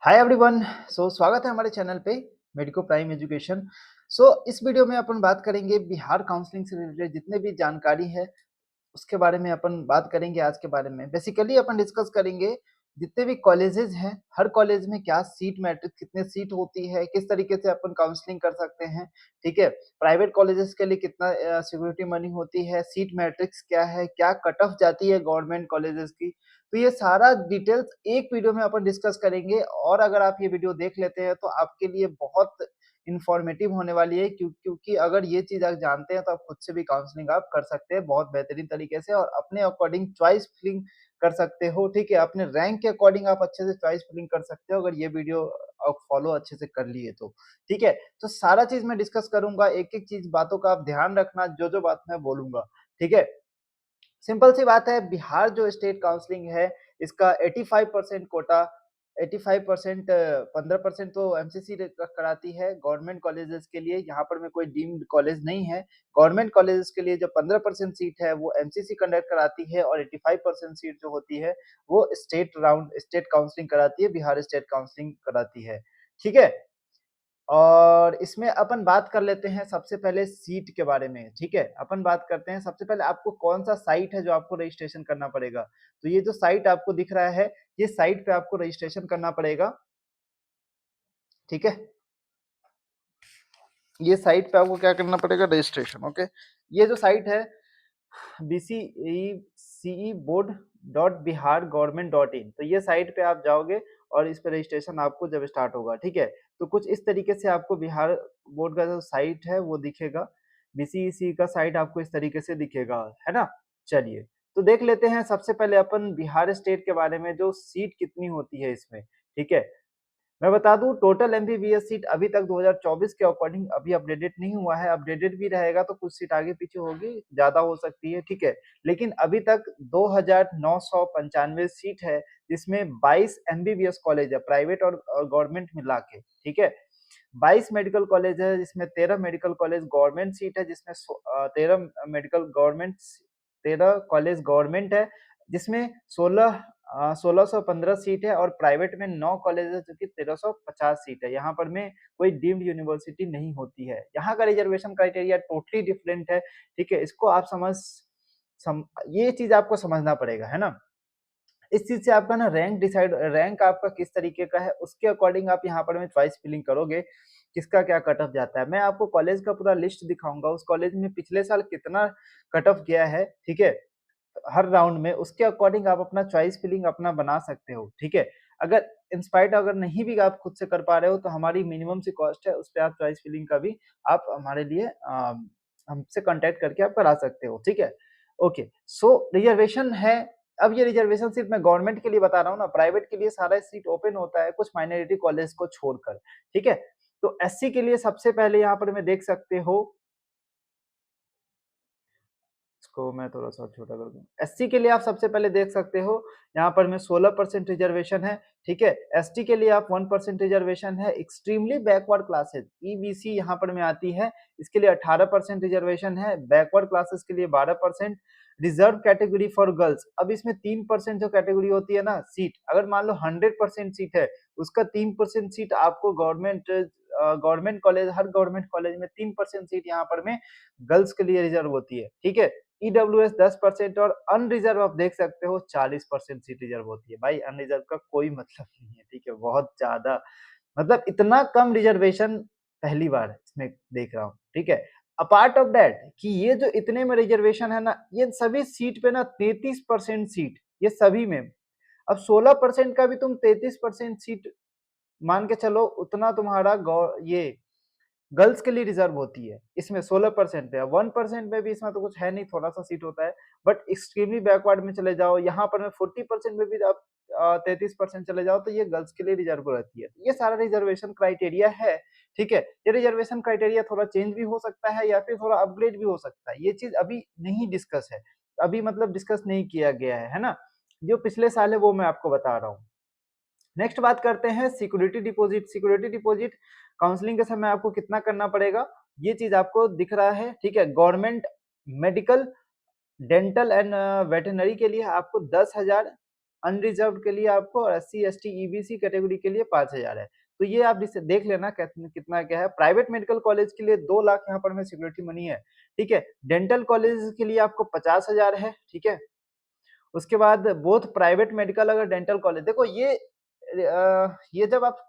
Hi everyone. स्वागत है हमारे चैनल पे मेडिको प्राइम एजुकेशन। इस वीडियो में अपन बात करेंगे बिहार काउंसलिंग से रिलेटेड जितने भी जानकारी है उसके बारे में अपन बात करेंगे। आज के बारे में बेसिकली अपन डिस्कस करेंगे जितने भी कॉलेजेस हैं, हर कॉलेज में क्या सीट मैट्रिक्स, कितने सीट होती है, किस तरीके से अपन काउंसलिंग कर सकते हैं। ठीक है, प्राइवेट कॉलेजेस के लिए कितना सिक्योरिटी मनी होती है, सीट मैट्रिक्स क्या है, क्या कट ऑफ जाती है गवर्नमेंट कॉलेजेस की। तो ये सारा डिटेल्स एक वीडियो में अपन डिस्कस करेंगे और अगर आप ये वीडियो देख लेते हैं तो आपके लिए बहुत इन्फॉर्मेटिव होने वाली है, क्योंकि अगर ये चीज़ आप जानते हैं तो आप खुद से भी काउंसलिंग आप कर सकते हैं बहुत बेहतरीन तरीके से और अपने अकॉर्डिंग चॉइस फिलिंग कर सकते हो। ठीक है, अपने रैंक के अकॉर्डिंग आप अच्छे से चॉइस फिलिंग कर सकते हो अगर ये वीडियो आप फॉलो अच्छे से कर लिए तो। ठीक है, तो सारा चीज़ मैं डिस्कस करूँगा, एक-एक चीज़ बातों का आप ध्यान रखना, जो-जो बात मैं बोलूँगा। ठीक है? सिंपल सी बात है, बिहार जो स्टेट काउंसलिंग है, इसका 85% कोटा, 85% 15% तो एमसीसी कराती है गवर्नमेंट कॉलेजेस के लिए। यहाँ पर में कोई डीम्ड कॉलेज नहीं है। गवर्नमेंट कॉलेजेस के लिए जो 15% सीट है वो एमसीसी कंडक्ट कराती है और 85% सीट जो होती है वो स्टेट काउंसलिंग कराती है, बिहार स्टेट काउंसलिंग कराती है। ठीक है? और इसमें अपन बात कर लेते हैं सबसे पहले सीट के बारे में। ठीक है, अपन बात करते हैं सबसे पहले आपको कौन सा साइट है जो आपको रजिस्ट्रेशन करना पड़ेगा। तो ये जो साइट आपको दिख रहा है, ये साइट पे आपको रजिस्ट्रेशन करना पड़ेगा। ठीक है, ये साइट पे आपको क्या करना पड़ेगा, रजिस्ट्रेशन। ओके, ये जो साइट है bce.board.bihar.government.in, तो ये साइट पे आप जाओगे और इस पे रजिस्ट्रेशन आपको जब स्टार्ट होगा। ठीक है, तो कुछ इस तरीके से आपको बिहार बोर्ड का जो साइट है वो दिखेगा। बीसीईसी का साइट आपको इस तरीके से दिखेगा, है ना। चलिए, तो देख लेते हैं सबसे पहले अपन बिहार स्टेट के बारे में, जो सीट कितनी होती है इसमें। ठीक है, मैं बता दूं टोटल एमबीबीएस सीट अभी तक 2024 के अकॉर्डिंग अभी अपडेटेड नहीं हुआ है। अपडेटेड भी रहेगा तो कुछ सीट आगे पीछे होगी, ज्यादा हो सकती है। ठीक है, लेकिन अभी तक 2995 सीट है, जिसमें 22 एमबीबीएस कॉलेज है, प्राइवेट और गवर्नमेंट मिला के। ठीक है, 22 मेडिकल कॉलेज है, जिसमें 13 मेडिकल कॉलेज गवर्नमेंट सीट है, जिसमें 13 मेडिकल गवर्नमेंट, 13 कॉलेज गवर्नमेंट है, जिसमें 1615 सीट है और प्राइवेट में 9 कॉलेज है जो कि 1350 सीट है। यहाँ पर में कोई डीम्ड यूनिवर्सिटी नहीं होती है। यहाँ का रिजर्वेशन क्राइटेरिया टोटली डिफरेंट है। ठीक है, इसको आप ये चीज आपको समझना पड़ेगा, है ना। इस चीज से आपका ना रैंक आपका किस तरीके का है, उसके अकॉर्डिंग आप यहाँ पर में चॉइस फिलिंग करोगे किसका क्या कट ऑफ जाता है। मैं आपको कॉलेज का पूरा लिस्ट दिखाऊंगा, उस कॉलेज में पिछले साल कितना कट ऑफ गया है। ठीक है, हर राउंड में उसके अकॉर्डिंग आप अपना चॉइस फिलिंग अपना बना सकते हो। ठीक है, अगर इंस्पाइट अगर नहीं भी आप खुद से कर पा रहे हो तो हमारी मिनिमम सी कॉस्ट है, उस पे आप चॉइस फिलिंग का भी आप हमारे लिए हमसे कांटेक्ट करके आप करा सकते हो। ठीक है, ओके। रिजर्वेशन है। अब ये रिजर्वेशन सिर्फ मैं गवर्नमेंट के लिए बता रहा हूँ ना, प्राइवेट के लिए सारा सीट ओपन होता है कुछ माइनॉरिटी कॉलेज को छोड़कर। ठीक है, तो एससी के लिए सबसे पहले यहाँ पर मैं देख सकते हो, इसको मैं थोड़ा-सा छोटा कर दूँ। एससी के लिए आप सबसे पहले देख सकते हो, यहाँ पर में 16% रिजर्वेशन है। ठीक है, एसटी के लिए आप 1% रिजर्वेशन है। एक्सट्रीमली बैकवर्ड क्लासेस ईबीसी यहाँ पर में आती है, इसके लिए 18% रिजर्वेशन है। बैकवर्ड क्लासेस के लिए 12%। रिजर्व कैटेगरी फॉर गर्ल्स, अब इसमें 3% जो कैटेगरी होती है ना सीट, अगर मान लो 100% सीट है, उसका 3% सीट आपको गवर्नमेंट कॉलेज, हर गवर्नमेंट कॉलेज में 3% सीट यहाँ पर में गर्ल्स के लिए रिजर्व होती है। ठीक है, ईडब्ल्यूएस 10% और अनरिजर्व आप देख सकते हो 40% सीट रिजर्व होती है। भाई अनरिजर्व का कोई मतलब नहीं है। ठीक है, बहुत ज्यादा, मतलब इतना कम रिजर्वेशन पहली बार इसमें देख रहा हूँ। ठीक है, अपार्ट ऑफ दैट कि ये जो इतने में रिजर्वेशन है ना, ये सभी सीट पे ना 33% सीट, ये सभी में। अब 16% का भी तुम 33% सीट मान के चलो, उतना तुम्हारा ये गर्ल्स के लिए रिजर्व होती है। इसमें 16% पे है, 1% में भी इसमें तो कुछ है नहीं, थोड़ा-सा सीट होता है। बट एक्सट्रीमली बैकवर्ड में चले जाओ, यहाँ पर में 40% में भी आप 33% चले जाओ तो ये गर्ल्स के लिए रिजर्व रहती है। ये सारा रिजर्वेशन क्राइटेरिया है। ठीक है, ये रिजर्वेशन क्राइटेरिया थोड़ा चेंज भी हो सकता है या फिर थोड़ा अपग्रेड भी हो सकता है। ये चीज़ अभी नहीं डिस्कस है, अभी मतलब डिस्कस नहीं किया गया है ना? जो पिछले साल है वो मैं आपको बता रहा हूँ। नेक्स्ट बात करते हैं security deposit. Security deposit counselling के समय आपको कितना करना पड़ेगा, ये चीज आपको दिख रहा है। ठीक है, government medical, dental and veterinary के लिए आपको 10,000 अनरिजर्व्ड के लिए आपको और एससी, एसटी, ईबीसी कैटेगरी के लिए 5,000 है। तो ये आप जिसे देख लेना कितना क्या है। प्राइवेट मेडिकल कॉलेज के लिए 2 लाख यहाँ पर में सिक्योरिटी मनी है, ठीक है। डेंटल कॉलेज के लिए आपको 50,000 है, ठीक है। उसके बाद बोथ प्राइवेट मेडिकल अगर डेंटल कॉलेज देखो ये जब आप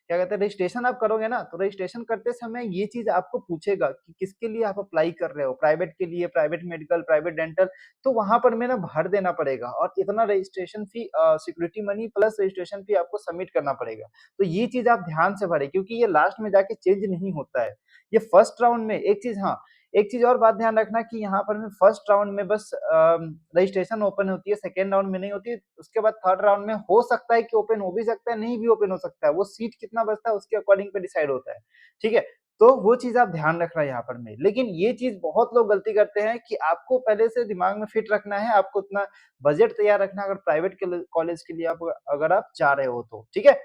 क्या कहते हैं रजिस्ट्रेशन आप करोगे ना, तो रजिस्ट्रेशन करते समय ये चीज़ आपको पूछेगा कि किसके लिए आप अप्लाई कर रहे हो, प्राइवेट के लिए, प्राइवेट मेडिकल, प्राइवेट डेंटल, तो वहाँ पर में ना भर देना पड़ेगा और इतना registration fee security money plus registration fee आपको सबमिट करना पड़ेगा। तो ये चीज़ आप ध्यान से भरें क्योंकि ये लास्ट में जाके चेंज नहीं होता है। ये फर्स्ट राउंड में एक चीज़ हाँ, एक चीज़ और बात ध्यान रखना कि यहाँ पर में फर्स्ट राउंड में बस रजिस्ट्रेशन ओपन होती है, सेकंड राउंड में नहीं होती है। उसके बाद थर्ड राउंड में हो सकता है कि ओपन हो भी सकता है, नहीं भी ओपन हो सकता है। वो सीट कितना बचता है उसके अकॉर्डिंग पे डिसाइड होता है, ठीक है? तो वो चीज़ आप ध्यान रखना यहाँ पर में। लेकिन ये चीज़ बहुत लोग गलती करते हैं कि आपको पहले से दिमाग में फिट रखना है, आपको उतना बजट तैयार रखना है अगर प्राइवेट के कॉलेज के लिए आप अगर आप जा रहे हो तो, ठीक है?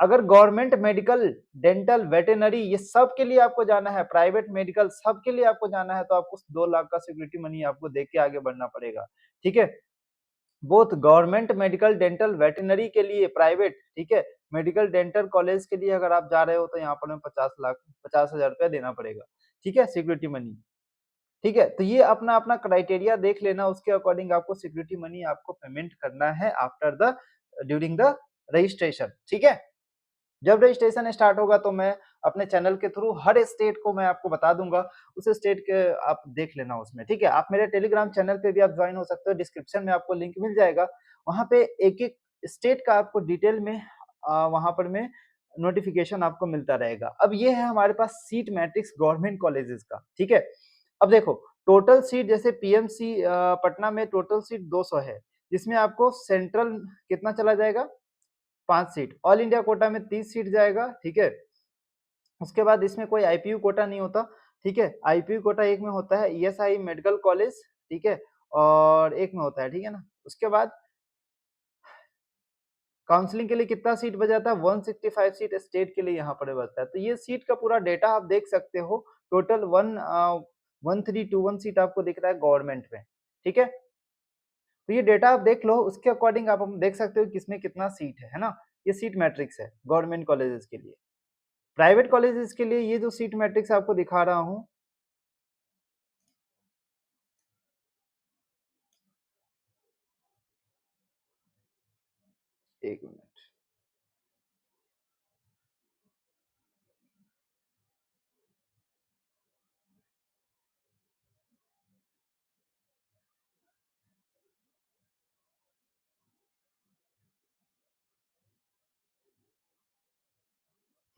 अगर गवर्नमेंट मेडिकल, डेंटल, वेटरनरी ये सब के लिए आपको जाना है, प्राइवेट मेडिकल सब के लिए आपको जाना है, तो आपको 2 लाख का सिक्योरिटी मनी आपको दे के आगे बढ़ना पड़ेगा, ठीक है? Both government medical, dental, veterinary के लिए प्राइवेट, ठीक है? मेडिकल, डेंटल कॉलेज के लिए अगर आप जा रहे हो तो यहाँ पर हमें 50,000 रुपया देना पड़ेगा, ठीक है? सिक्योरिटी मनी, ठीक है? तो ये अपना-अपना क्राइटेरिया देख लेना, उसके अकॉर्डिंग आपको सिक्योरिटी मनी आपको पेमेंट करना है after the during the registration, ठीक है? जब रजिस्ट्रेशन स्टार्ट होगा तो मैं अपने चैनल के थ्रू हर स्टेट को मैं आपको बता दूँगा, उस स्टेट के आप देख लेना उसमें, ठीक है? आप मेरे टेलीग्राम चैनल पे भी आप जॉइन हो सकते हो, डिस्क्रिप्शन में आपको लिंक मिल जाएगा। वहाँ पे एक-एक स्टेट का आपको डिटेल में वहाँ पर में नोटिफ़िकेशन आपको मिलता रहेगा। अब ये है हमारे पास सीट मैट्रिक्स गवर्नमेंट कॉलेजेस का, ठीक है? अब देखो टोटल सीट जैसे पीएमसी पटना में टोटल सीट 200 है, जिसमें आपको सेंट्रल कितना चला जाएगा? 5 सीट, ऑल इंडिया कोटा में 30 सीट जाएगा, ठीक है? उसके बाद इसमें कोई आईपीयू कोटा नहीं होता, ठीक है? आईपीयू कोटा एक में होता है ईएसआई मेडिकल कॉलेज, ठीक है? और एक में होता है, ठीक है ना? उसके बाद काउंसलिंग के लिए कितना सीट बचा था? 165 सीट स्टेट के लिए यहाँ पर बचता है। तो ये सीट का पूरा डेटा आप देख सकते हो, टोटल 1321 सीट आपको दिख रहा है गवर्नमेंट में, ठीक है? तो ये डेटा आप देख लो, उसके अकॉर्डिंग आप हम देख सकते हो किसमें कितना सीट है ना? ये सीट मैट्रिक्स है गवर्नमेंट कॉलेजेस के लिए। प्राइवेट कॉलेजेस के लिए ये जो सीट मैट्रिक्स आपको दिखा रहा हूँ, 1 मिनट।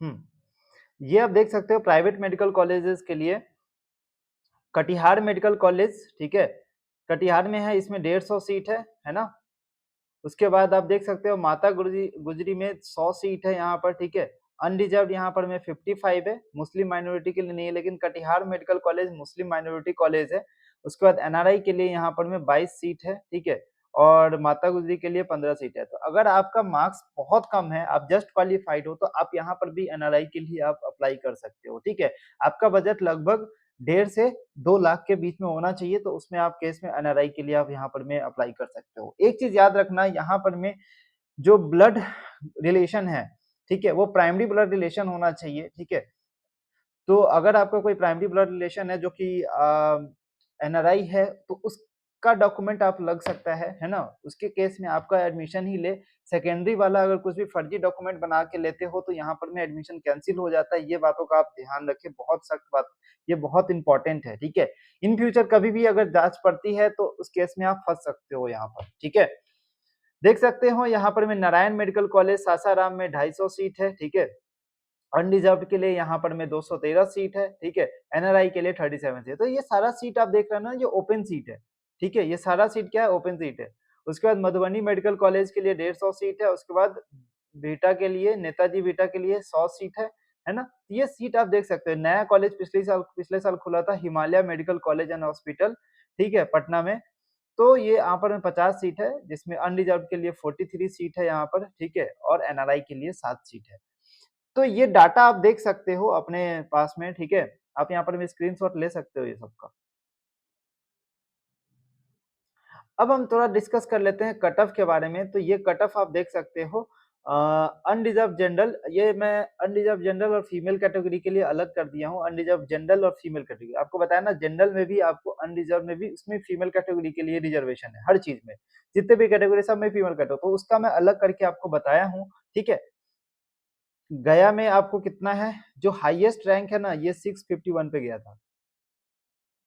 हुँ, ये आप देख सकते हो प्राइवेट मेडिकल कॉलेजेस के लिए कटिहार मेडिकल कॉलेज, ठीक है? कटिहार में है, इसमें 150 सीट है ना? उसके बाद आप देख सकते हो माता गुजरी गुजरी में 100 सीट है यहाँ पर, ठीक है? अनरिजर्व्ड यहाँ पर में 55 है, मुस्लिम माइनॉरिटी के लिए नहीं है, लेकिन कटिहार मेडिकल कॉलेज मुस्लिम माइनॉरिटी कॉलेज है। उसके बाद एनआरआई के लिए यहाँ पर में 22 सीट है, ठीक है? और माता गुजरी के लिए 15 सीट है। तो अगर आपका मार्क्स बहुत कम है, आप जस्ट क्वालिफाइड हो, तो आप यहाँ पर भी एनआरआई के लिए आप अप्लाई कर सकते हो, ठीक है? आपका बजट लगभग 1.5 से 2 लाख के बीच में होना चाहिए, तो उसमें आप केस में एनआरआई के लिए आप यहाँ पर में अप्लाई कर सकते हो। एक चीज़ याद रखना यहाँ पर में जो ब्लड रिलेशन है, ठीक है? वो प्राइमरी ब्लड रिलेशन होना चाहिए, ठीक है? तो अगर आपका कोई प्राइमरी ब्लड रिलेशन है जो कि एनआरआई है, तो उसका डॉक्यूमेंट आप लग सकता है ना? उसके केस में आपका एडमिशन ही ले, सेकेंडरी वाला अगर कुछ भी फर्जी डॉक्यूमेंट बना के लेते हो, तो यहाँ पर में एडमिशन कैंसल हो जाता है। ये बातों का आप ध्यान रखें, बहुत सख्त बात, ये बहुत इम्पोर्टेंट है, ठीक है? इन फ्यूचर कभी भी अगर जाँच पड़ती है, तो उस केस में आप फँस सकते हो यहाँ पर, ठीक है? देख सकते हो यहाँ पर मैं नारायण मेडिकल कॉलेज सासाराम में 250 सीट है, ठीक है? अनरिजर्व्ड के लिए यहाँ पर में 213 सीट है, ठीक है? एनआरआई के लिए 37 सीट है। तो ये सारा सीट आप देख रहे हो ना, ये ओपन सीट है, ठीक है? ये सारा सीट क्या है? ओपन सीट है। उसके बाद मधुबनी मेडिकल कॉलेज के लिए 150 सीट है, उसके बाद बिहटा के लिए, नेताजी बिहटा के लिए 100 सीट है ना? ये सीट आप देख सकते हो। नया कॉलेज पिछले साल खुला था Himalaya medical college and hospital, ठीक है? पटना में। तो ये यहाँ पर 50 सीट है, जिसमें अनरिजर्व्ड के लिए 43 सीट है यहाँ पर, ठीक है? और एनआरआई के लिए 7 सीट है। तो ये डाटा आप देख सकते हो अपने पास में, ठीक है? आप यहाँ पर भी स्क्रीनशॉट ले सकते हो ये सब का। अब हम थोड़ा डिस्कस कर लेते हैं कट ऑफ के बारे में। तो ये कट ऑफ आप देख सकते हो अनरिजर्व जनरल, ये मैं अनरिजर्व जनरल और फीमेल कैटेगरी के लिए अलग कर दिया हूँ। अनरिजर्व जनरल और फीमेल कैटेगरी आपको बताया ना, जनरल में भी आपको अनरिजर्व में भी उसमें फीमेल कैटेगरी के लिए रिजर्वेशन है हर चीज में, जितने भी कैटेगरी सब में फीमेल कैटेगरी, तो उसका मैं अलग करके आपको बताया हूँ। ठीक है, गया में आपको कितना है, जो हाईएस्ट रैंक है ना ये 651 पे गया था,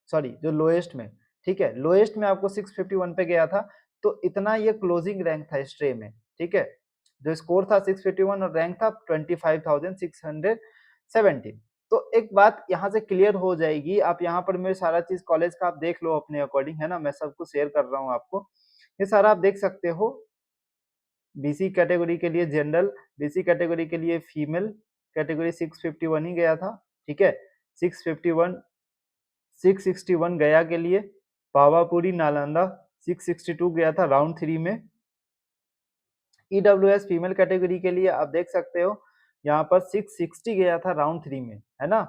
सॉरी जो लोएस्ट में, ठीक है लोएस्ट में आपको 651 पे गया था। तो इतना ये क्लोजिंग रैंक था स्ट्रे में, ठीक है, जो स्कोर था 651 और रैंक था 25,617। तो एक बात यहाँ से क्लियर हो जाएगी, आप यहाँ पर मेरे सारा चीज कॉलेज का आप देख लो अपने अकॉर्डिंग, है ना, मैं सब कुछ शेयर कर रहा हूँ आपको, ये सारा आप देख सकते हो। बीसी कैटेगरी के लिए जनरल, बीसी कैटेगरी के लिए फीमेल कैटेगरी 651 ही गया था, ठीक है, 651, 661 गया के लिए, पावापुरी नालंदा 662 गया था राउंड 3 में। ईडब्ल्यूएस फीमेल कैटेगरी के लिए आप देख सकते हो यहाँ पर 660 गया था राउंड 3 में, है ना,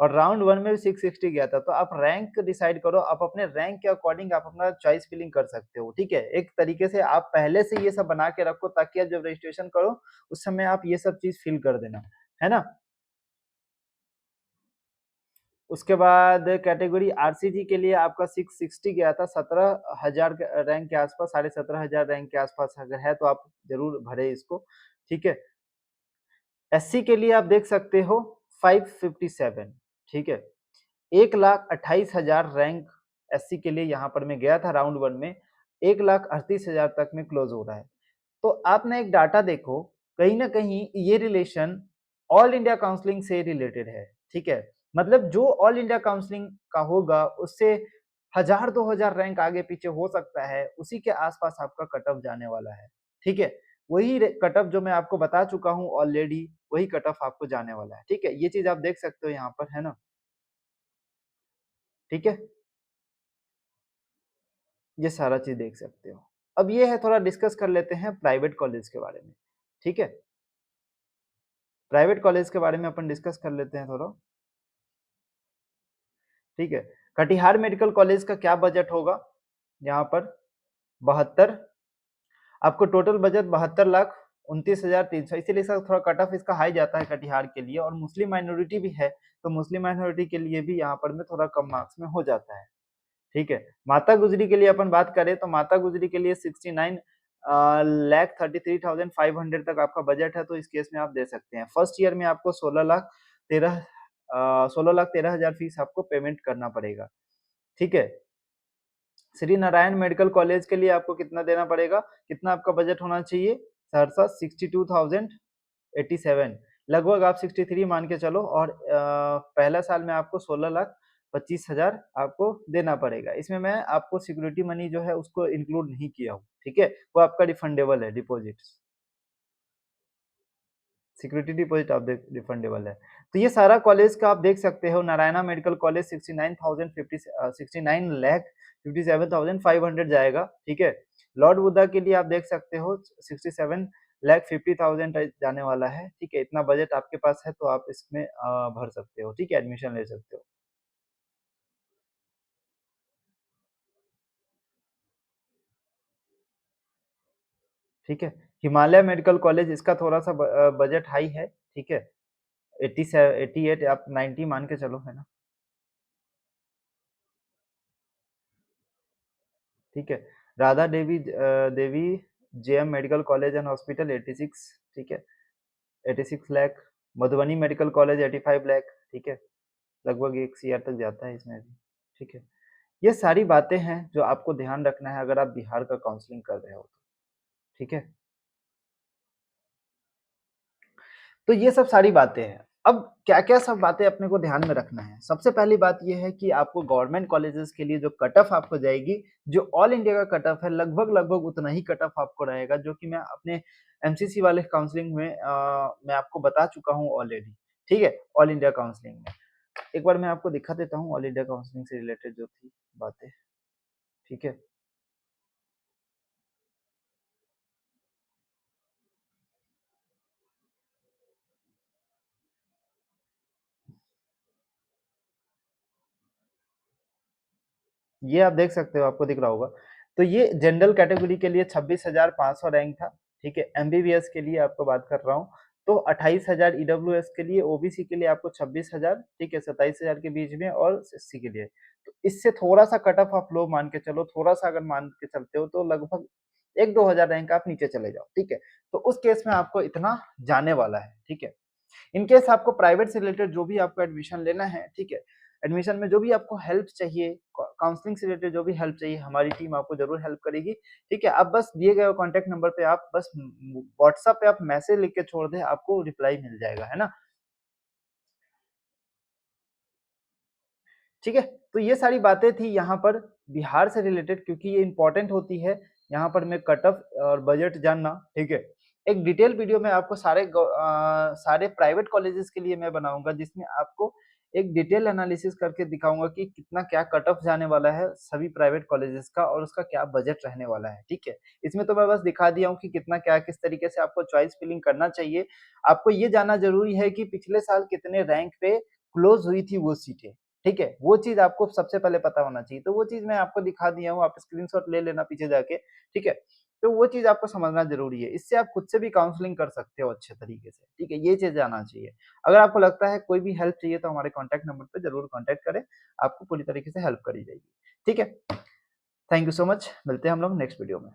और राउंड 1 में भी 660 गया था। तो आप रैंक डिसाइड करो, आप अपने रैंक के अकॉर्डिंग आप अपना चॉइस फिलिंग कर सकते हो, ठीक है। एक तरीके से आप पहले से ये सब बना के रखो ताकि आप जब रजिस्ट्रेशन करो उस समय आप ये सब चीज फिल कर देना, है ना। उसके बाद कैटेगरी आरसीजी के लिए आपका 660 गया था, 17,000 रैंक के आसपास, 17,500 रैंक के आसपास अगर है तो आप जरूर भरे इसको, ठीक है। एससी के लिए आप देख सकते हो 557, ठीक है, 1,28,000 रैंक एससी के लिए यहाँ पर मैं गया था राउंड 1 में, 1,38,000 तक में क्लोज हो रहा है। तो आप ना एक डाटा देखो, कहीं ना कहीं ये रिलेशन ऑल इंडिया काउंसलिंग से रिलेटेड है, ठीक है, मतलब जो ऑल इंडिया काउंसलिंग का होगा उससे 1,000-2,000 रैंक आगे पीछे हो सकता है, उसी के आसपास आपका कट ऑफ जाने वाला है, ठीक है। वही कट ऑफ जो मैं आपको बता चुका हूँ ऑलरेडी, वही कट ऑफ आपको जाने वाला है, ठीक है, ये चीज आप देख सकते हो यहाँ पर, है ना, ठीक है, ये सारा चीज देख सकते हो। अब ये है थोड़ा डिस्कस कर लेते हैं प्राइवेट कॉलेज के बारे में, ठीक है, प्राइवेट कॉलेज के बारे में अपन डिस्कस कर लेते हैं थोड़ा, ठीक है। कटिहार मेडिकल कॉलेज का क्या बजट होगा यहाँ पर, 72, आपको टोटल बजट 72,29,300, इसीलिए सर थोड़ा कट ऑफ इसका हाई जाता है कटिहार के लिए, और मुस्लिम माइनॉरिटी भी है, तो मुस्लिम माइनॉरिटी के लिए भी यहाँ पर में थोड़ा कम मार्क्स में हो जाता है, ठीक है। माता गुजरी के लिए अपन बात करें तो माता गुजरी के लिए 69,33,500 तक आपका बजट है, तो इस केस में आप दे सकते हैं। फर्स्ट ईयर में आपको 16,13,000 फीस आपको पेमेंट करना पड़ेगा, ठीक है। श्री नारायण मेडिकल कॉलेज के लिए आपको कितना देना पड़ेगा, कितना आपका बजट होना चाहिए, सहरसा 62,087, लगभग आप 63 मान के चलो, और पहला साल में आपको 16,25,000 आपको देना पड़ेगा। इसमें मैं आपको सिक्योरिटी मनी जो है उसको इंक्लूड नहीं किया हूँ, ठीक है, वो आपका रिफंडेबल है, डिपॉजिट, सिक्योरिटी डिपॉजिट आप देख रिफंडेबल है। तो ये सारा कॉलेज का आप देख सकते हो, नारायणा मेडिकल कॉलेज 69,57,500 जाएगा, ठीक है। लॉर्ड बुद्धा के लिए आप देख सकते हो 67,50,000 जाने वाला है, ठीक है। इतना बजट आपके पास है तो आप इसमें भर सकते हो, ठीक है, एडमिशन ले सकते हो, ठीक है। हिमालय मेडिकल कॉलेज, इसका थोड़ा सा बजट हाई है, ठीक है, 88 आप 90 मान के चलो, है ना, ठीक है। Radha Devi Devi JM medical college and hospital 86, ठीक है, 86 लाख। मधुबनी मेडिकल कॉलेज 85 लाख, ठीक है, लगभग 1 CR तक जाता है इसमें भी, ठीक है। ये सारी बातें हैं जो आपको ध्यान रखना है अगर आप बिहार का काउंसलिंग कर रहे हो तो, ठीक है। तो ये सब सारी बातें हैं। अब क्या-क्या सब बातें अपने को ध्यान में रखना है। सबसे पहली बात ये है कि आपको गवर्नमेंट कॉलेजेस के लिए जो कट ऑफ आपको जाएगी, जो ऑल इंडिया का कट ऑफ है, लगभग-लगभग उतना ही कट ऑफ आपको रहेगा, जो कि मैं अपने एमसीसी वाले काउंसलिंग में मैं आपको बता चुका हूँ ऑलरेडी, ठीक है? ऑल इंडिया काउंसलिंग में। एक बार मैं आपको दिखा देता हूँ ऑल इंडिया काउंसलिंग से रिलेटेड जो थी बातें, ठीक है? ये आप देख सकते हो, आपको दिख रहा होगा। तो ये जनरल कैटेगरी के लिए 26,500 रैंक था, ठीक है। एमबीबीएस के लिए आपको बात कर रहा हूँ, तो 28,000 ईडब्ल्यूएस के लिए, ओबीसी के लिए आपको 26,000, ठीक है, 27,000 के बीच में, और एससी के लिए तो इससे थोड़ा-सा कट ऑफ आप लो मान के चलो, थोड़ा-सा अगर मान के चलते हो तो लगभग 1-2 हज़ार रैंक आप नीचे चले जाओ, ठीक है। तो उस केस में आपको इतना जाने वाला है, ठीक है। इन केस आपको प्राइवेट से रिलेटेड जो भी आपको एडमिशन लेना है, ठीक है, एडमिशन में जो भी आपको हेल्प चाहिए, काउंसलिंग से रिलेटेड जो भी हेल्प चाहिए, हमारी टीम आपको जरूर हेल्प करेगी, ठीक है। आप बस दिए गए कॉन्टैक्ट नंबर पे आप बस व्हाट्सएप पे आप मैसेज लिख के छोड़ दें, आपको रिप्लाई मिल जाएगा, है ना। ठीक है? तो ये सारी बातें थी यहाँ पर बिहार से रिलेटेड, क्योंकि ये इम्पोर्टेंट होती है, यहाँ पर मैं कट ऑफ और बजट जानना, ठीक है? एक डिटेल वीडियो में आपको सारे प्राइवेट कॉलेजेस के लिए मैं बनाऊँगा, जिसमें आपको एक डिटेल एनालिसिस करके दिखाऊँगा कि कितना क्या कट ऑफ जाने वाला है सभी प्राइवेट कॉलेजेस का, और उसका क्या बजट रहने वाला है, ठीक है? इसमें तो मैं बस दिखा दिया हूँ कि कितना क्या किस तरीके से आपको चॉइस फिलिंग करना चाहिए। आपको ये जानना ज़रूरी है कि पिछले साल कितने रैंक पे क्लोज़ हुई थी वो सीटें। ठीक है? वो चीज़ आपको सबसे पहले पता होना चाहिए। तो वो चीज़ मैं आपको दिखा दिया हूँ, आप स्क्रीनशॉट ले लेना पीछे जाके, ठीक है? तो वो चीज़ आपको समझना ज़रूरी है। इससे आप खुद से भी काउंसलिंग कर सकते हो अच्छे तरीके से, ठीक है? ये चीज़ आना चाहिए। अगर आपको लगता है कोई भी हेल्प चाहिए तो हमारे कॉन्टैक्ट नंबर पे ज़रूर कॉन्टैक्ट करें, आपको पूरी तरीके से हेल्प करी जाएगी। ठीक है? थैंक यू सो मच, मिलते हैं हम लोग नेक्स्ट वीडियो में।